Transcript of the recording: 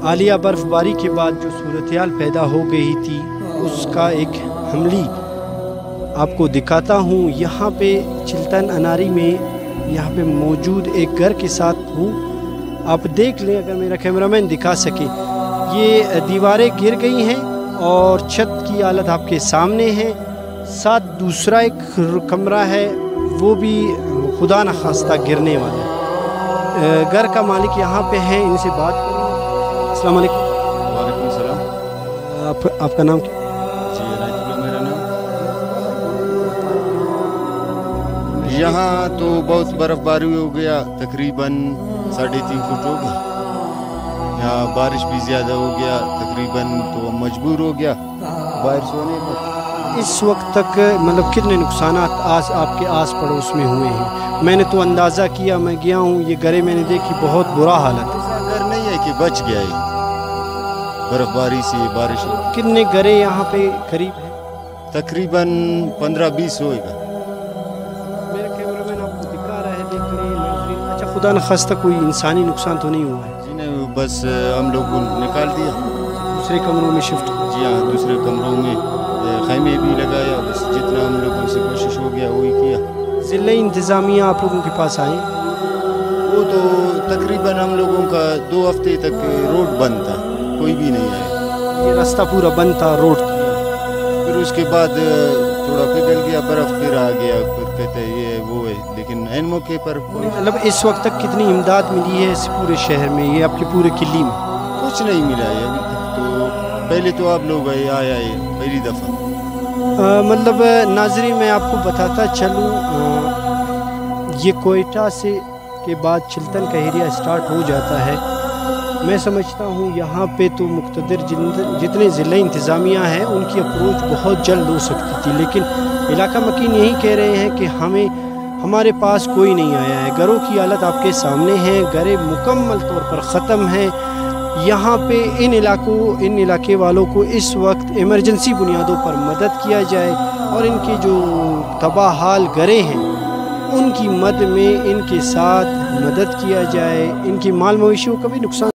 عالیہ برف باری کے بعد جو صورتحال پیدا ہو گئی تھی اس کا ایک حملی آپ کو دکھاتا ہوں. یہاں پہ چلتن اناری میں یہاں پہ موجود ایک گھر کے ساتھ ہوں. آپ دیکھ لیں اگر میرا کیمرامین دکھا سکے. یہ دیواریں گر گئی ہیں اور چھت کی حالت آپ کے سامنے ہے. ساتھ دوسرا ایک کمرہ ہے وہ بھی خدا نخواستہ گرنے والا ہے. گھر کا مالک یہاں پہ ہے, ان سے بات کریں. السلام علیکم. وعلیکم السلام. آپ کا نام کیا؟ جی عنایت اللہ میرا نام. یہاں تو بہت برف باری ہو گیا, تقریباً 3.5 فٹ ہو گیا. یہاں بارش بھی زیادہ ہو گیا, تقریباً تو مجبور ہو گیا باہر سونے پر. اس وقت تک مطلب کتنے نقصانات آپ کے آس پڑوس میں ہوئے ہیں؟ میں نے تو اندازہ کیا, میں گیا ہوں, یہ گھریں میں نے دیکھی, بہت برا حالت ہے. ایسا گھر نہیں ہے کہ بچ گیا ہے برف باری سے, بارش. کتنے گھریں یہاں پہ قریب ہیں؟ تقریباً 15-20 ہوئے گا. میرا کیمرامین آپ کو دکھا رہا ہے, دیکھ رہے ہیں. اچھا, خدا نخواستہ کوئی انسانی نقصان تو نہیں ہوا ہے؟ جی نہیں, بس ہم لوگ کو نکال دیا, دوسرے کمروں میں شفٹ. جی ہاں, دوسرے کمروں میں خیمے بھی لگایا. بس جتنا ہم لوگوں سے کوشش ہو گیا وہی کیا. ضلع انتظامیہ آپ لوگوں کے پاس آئے؟ وہ تو تقریباً ہم لوگوں کا 2 ہفتے تک روڈ بند تھا, کوئی بھی نہیں آیا. یہ راستہ پورا بند تھا, روڈ تھا. پھر اس کے بعد تھوڑا پگھل گیا برف, پھر آ گیا. پھر کہتے ہیں یہ وہ ہے, لیکن عین موقع پر مطلب اس وقت تک کتنی امداد ملی ہے اس پورے شہر میں, یہ آپ کے پورے قلعے میں؟ کچھ نہیں ملا ہے ابھی تک. تو پہلے تو آپ لوگ آیا ہے پہلی دفعہ. مطلب ناظرین میں آپ کو بتاتا چلوں, یہ کوئٹہ سے کے بعد چلتن کا ایریا سٹارٹ ہو جاتا ہے. میں سمجھتا ہوں یہاں پہ تو مقتدر جتنے ضلع انتظامیہ ہیں ان کی اپروچ بہت جلد ہو سکتی تھی, لیکن علاقہ مکین یہی کہہ رہے ہیں کہ ہمارے پاس کوئی نہیں آیا ہے. گھروں کی حالت آپ کے سامنے ہیں, گھریں مکمل طور پر ختم ہیں. یہاں پہ ان علاقے والوں کو اس وقت ایمرجنسی بنیادوں پر مدد کیا جائے, اور ان کے جو تباہ حال گھریں ہیں ان کی مد میں ان کے ساتھ مدد کیا جائے. ان کی مال مویشیوں کا بھی نقصان